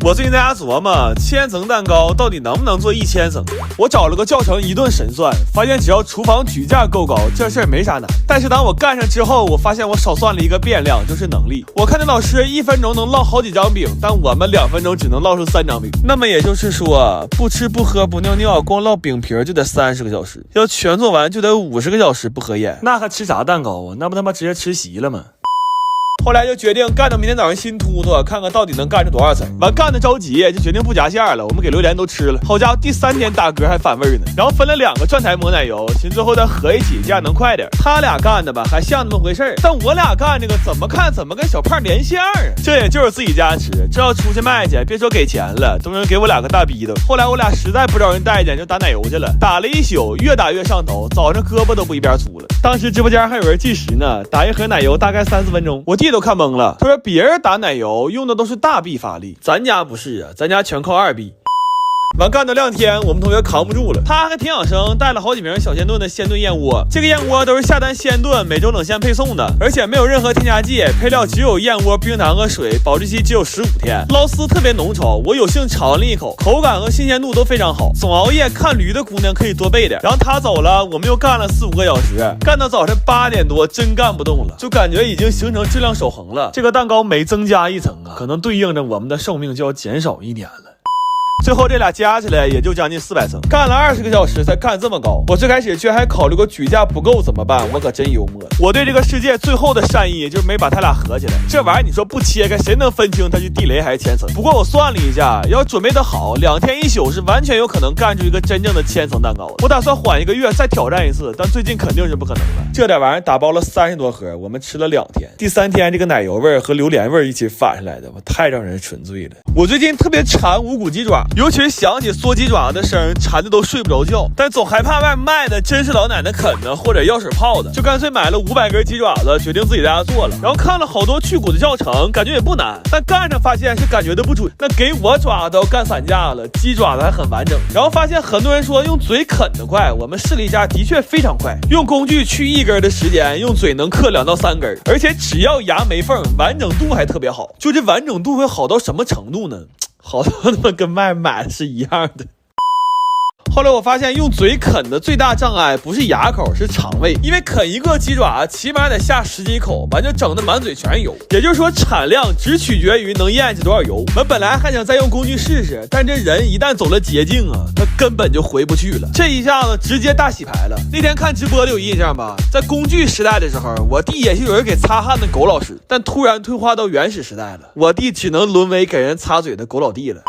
我最近在家琢磨千层蛋糕到底能不能做1000层。我找了个教程一顿神算，发现只要厨房举架够高，这事儿没啥难。但是当我干上之后，我发现我少算了一个变量，就是能力。我看那老师1分钟能烙好几张饼，但我们2分钟只能烙出3张饼。那么也就是说，不吃不喝不尿尿，光烙饼皮就得30个小时，要全做完就得50个小时不合眼，那还吃啥蛋糕啊？那不他妈直接吃席了吗？后来就决定干到明天早上新突突，看看到底能干出多少层。完干的着急，就决定不夹馅了。我们给榴莲都吃了，好家伙，第3天打嗝还反味呢。然后分了2个转台抹奶油，寻最后再合一起，这样能快点。他俩干的吧还像那么回事儿，但我俩干这个怎么看怎么跟小胖连线啊。这也就是自己家吃，这要出去卖去，别说给钱了，都能给我2个大逼斗。后来我俩实在不招人待见，就打奶油去了，打了一宿，越打越上头，早上胳膊都不一边粗了。当时直播间还有人计时呢，打一盒奶油大概3-4分钟，我弟都看懵了。他说别人打奶油用的都是大臂发力，咱家不是啊，咱家全靠2臂。完干到2天，我们同学扛不住了，他还挺养生，带了好几瓶小鲜炖的鲜炖燕窝。这个燕窝都是下单鲜炖，每周冷鲜配送的，而且没有任何添加剂，配料只有燕窝、冰糖和水，保质期只有15天，捞丝特别浓稠。我有幸尝了一口，口感和新鲜度都非常好。总熬夜看驴的姑娘可以多备点。然后他走了，我们又干了4-5个小时，干到早晨8点多，真干不动了，就感觉已经形成质量守恒了。这个蛋糕每增加1层啊，可能对应着我们的寿命就要减少1年了。最后这俩加起来也就将近400层，干了20个小时才干这么高。我最开始居然还考虑过举架不够怎么办，我可真幽默。我对这个世界最后的善意就是没把他俩合起来，这玩意儿你说不切开谁能分清它是地雷还是千层？不过我算了一下，要准备的好，2天1宿是完全有可能干出一个真正的千层蛋糕的。我打算缓1个月再挑战一次，但最近肯定是不可能了。这点玩意儿打包了30多盒，我们吃了2天，第3天这个奶油味和榴莲味一起反上来的，我太让人纯醉了。我最近特别馋无骨鸡爪，尤其是想起缩鸡爪的声，馋的都睡不着觉，但总害怕外面卖的真是老奶奶啃的或者药水泡的，就干脆买了500根鸡爪子，决定自己在家做了。然后看了好多去骨的教程，感觉也不难，但干上发现是感觉的不准。那给我爪子都干散架了，鸡爪子还很完整。然后发现很多人说用嘴啃得快，我们试了一下，的确非常快。用工具去1根的时间，用嘴能嗑2到3根，而且只要牙没缝，完整度还特别好。就这完整度会好到什么程度呢？好到他妈跟外买的是一样的。后来我发现用嘴啃的最大障碍不是牙口，是肠胃，因为啃1个鸡爪起码得下10几口，完就整的满嘴全是油。也就是说产量只取决于能咽下多少油。我本来还想再用工具试试，但这人一旦走了捷径啊，他根本就回不去了。这一下子直接大洗牌了。那天看直播的有印象吧，在工具时代的时候，我弟也是有人给擦汗的狗老师，但突然退化到原始时代了，我弟只能沦为给人擦嘴的狗老弟了。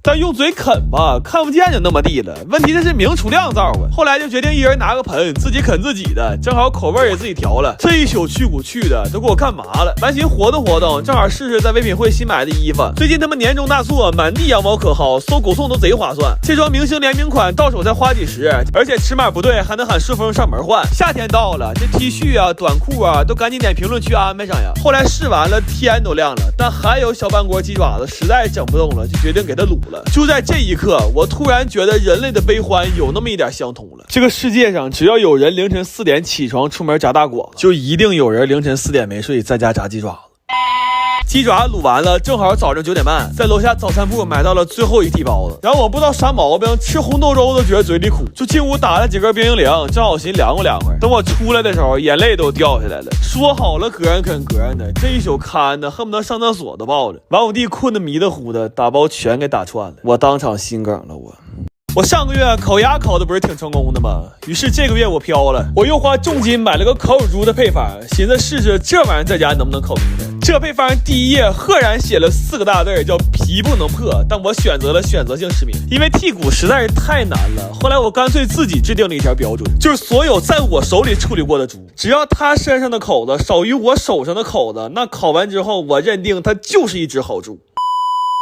但用嘴啃吧，看不见就那么地了。问题这是明厨亮灶啊。后来就决定一人拿个盆，自己啃自己的，正好口味也自己调了。这一宿去骨去的都给我看麻了，完寻活动活动，正好试试在唯品会新买的衣服。最近他们年终大促，满地羊毛可薅，搜狗送都贼划算。这双明星联名款到手才花几十，而且尺码不对还能喊顺丰上门换。夏天到了，这 T 恤啊、短裤啊都赶紧点评论区安排上呀。后来试完了，天都亮了，但还有小半锅鸡爪子实在整不动了，就决定给它卤了。就在这一刻，我突然觉得人类的悲欢有那么一点相同了。这个世界上只要有人凌晨4点起床出门炸大广，就一定有人凌晨4点没睡在家炸鸡爪子。鸡爪卤完了，正好早上9点半，在楼下早餐铺买到了最后一屉包子。然后我不知道啥毛病，吃红豆粥都觉得嘴里苦，就进屋打了几根冰激凌，正好寻凉快凉快。等我出来的时候，眼泪都掉下来了。说好了隔人啃隔人的，这一宿看的恨不得上厕所都抱着。完我弟困得迷得糊的，打包全给打串了，我当场心梗了。我上个月烤鸭烤的不是挺成功的吗？于是这个月我飘了，我又花重金买了个烤乳猪的配方，寻思试试这玩意儿在家能不能烤明白。这配方第一页赫然写了4个大字，叫皮不能破，但我选择了选择性失明，因为剔骨实在是太难了。后来我干脆自己制定了一条标准，就是所有在我手里处理过的猪，只要它身上的口子少于我手上的口子，那烤完之后我认定它就是一只好猪。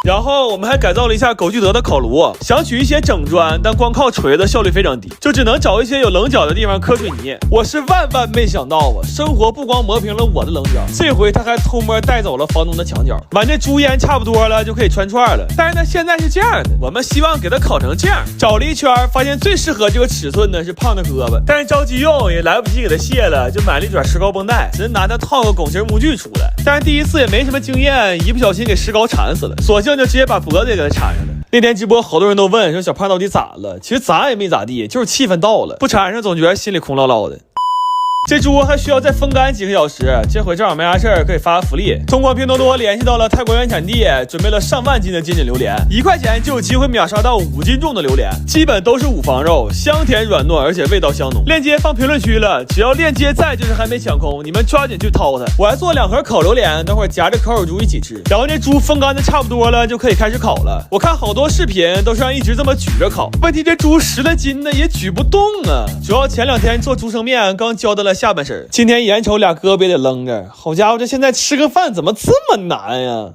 然后我们还改造了一下狗聚德的烤炉，想取一些整砖，但光靠锤子效率非常低，就只能找一些有棱角的地方磕水泥。我是万万没想到啊，生活不光磨平了我的棱角，这回他还偷摸带走了房东的墙角。完这猪烟差不多了，就可以穿串了。但是呢，现在是这样的，我们希望给它烤成这样。找了一圈，发现最适合这个尺寸呢是胖的胳膊，但是着急用也来不及给它卸了，就买了一卷石膏绷带，只能拿它套个拱形模具出来。但是第一次也没什么经验，一不小心给石膏缠死了，索性剩就直接把脖子也给他缠上了。那天直播好多人都问说小胖到底咋了，其实咋也没咋地，就是气氛到了，不缠上总觉得心里空落落的。这猪还需要再风干几个小时，这回正好没啥事儿，可以发福利。通过拼多多联系到了泰国原产地，准备了上万斤的金枕榴莲，1块钱就有机会秒杀到5斤重的榴莲，基本都是五房肉，香甜软糯，而且味道香浓。链接放评论区了，只要链接在就是还没抢空，你们抓紧去掏它。我还做2盒烤榴莲，等会儿夹着烤乳猪一起吃。然后这猪风干的差不多了，就可以开始烤了。我看好多视频都是让一直这么举着烤，问题这猪10来斤的也举不动啊。主要前2天做猪生面刚交代了下半身，今天眼瞅俩胳膊也得扔着，好家伙，这现在吃个饭怎么这么难呀？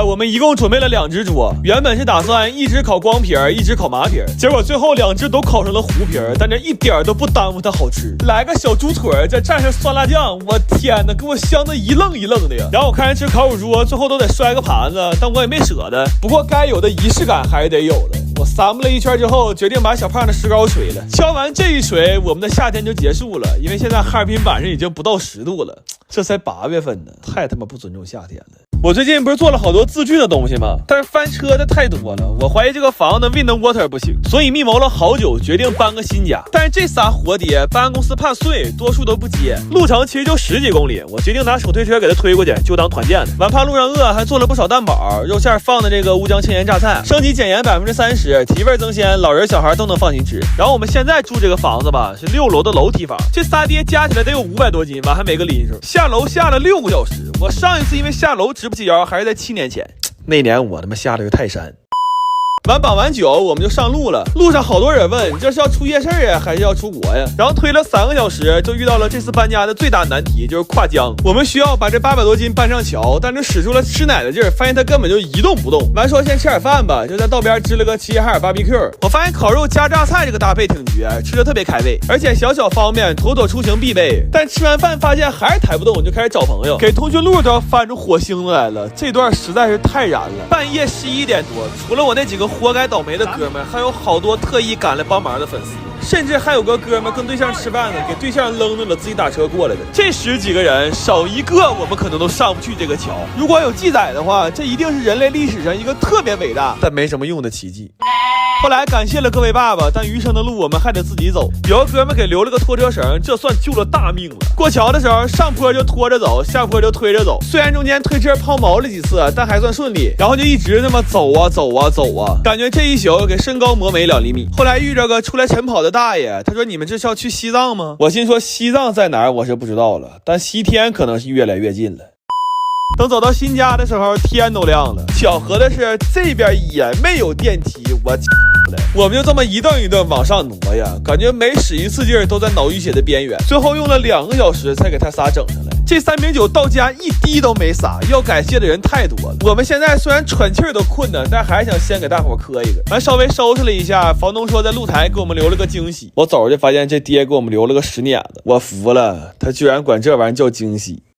我们一共准备了2只猪，原本是打算1只烤光皮儿，1只烤麻皮儿，结果最后2只都烤成了糊皮儿，但这一点都不耽误它好吃。来个小猪腿儿，再蘸上酸辣酱，我天哪，给我香的一愣一愣的呀！然后我看人吃烤乳猪，最后都得摔个盘子，但我也没舍得。不过该有的仪式感还是得有的。我散步了一圈之后，决定把小胖的石膏锤了。敲完这一锤，我们的夏天就结束了，因为现在哈尔滨晚上已经不到10度了，这才8月份呢，太他妈不尊重夏天了。我最近不是做了好多自制的东西吗？但是翻车的太多了，我怀疑这个房子 Wind Water 不行，所以密谋了好久，决定搬个新家。但是这仨活爹搬家公司怕碎，多数都不接，路程其实就10几公里，我决定拿手推车给他推过去，就当团建的。完怕路上饿，还做了不少蛋堡，肉馅放的这个乌江青盐榨菜，升级减盐30%，提味增鲜，老人小孩都能放心吃。然后我们现在住这个房子吧，是6楼的楼梯房，这仨爹加起来得有500多斤，完还没个拎手。下楼下了6个小时，我上一次因为下楼直不起腰，还是在7年前，那年我他妈下了个泰山。完绑完酒，我们就上路了。路上好多人问，你这是要出夜市呀，还是要出国呀？然后推了3个小时，就遇到了这次搬家的最大难题，就是跨江。我们需要把这800多斤搬上桥，但是使出了吃奶的劲儿，发现它根本就一动不动。完说先吃点饭吧，就在道边支了个齐齐哈尔 BBQ。我发现烤肉加榨菜这个搭配挺绝，吃着特别开胃，而且小小方便，妥妥出行必备。但吃完饭发现还是抬不动，就开始找朋友，给通讯录都要翻出火星子来了。这段实在是太燃了。半夜11点多，除了我那几个活该倒霉的哥们，还有好多特意赶来帮忙的粉丝，甚至还有个哥们跟对象吃饭呢，给对象扔着了，自己打车过来的。这10几个人少一个，我们可能都上不去这个桥。如果有记载的话，这一定是人类历史上一个特别伟大但没什么用的奇迹。后来感谢了各位爸爸，但余生的路我们还得自己走。有个哥们给留了个拖车绳，这算救了大命了。过桥的时候，上坡就拖着走，下坡就推着走。虽然中间推车抛锚了几次，但还算顺利。然后就一直那么走啊走啊走啊，感觉这一宿给身高磨没2厘米。后来遇着个出来晨跑的大爷，他说：“你们这是要去西藏吗？”我心说西藏在哪儿我是不知道了，但西天可能是越来越近了。等走到新家的时候，天都亮了。巧合的是，这边也没有电梯，我们就这么一顿一顿往上挪呀，感觉每使一次劲儿都在脑淤血的边缘。最后用了2个小时才给他仨整上来。这3瓶酒到家一滴都没洒，要感谢的人太多了。我们现在虽然喘气儿都困难，但还是想先给大伙磕一个。完稍微收拾了一下，房东说在露台给我们留了个惊喜。我走着就发现这爹给我们留了个10年的，我服了，他居然管这玩意儿叫惊喜。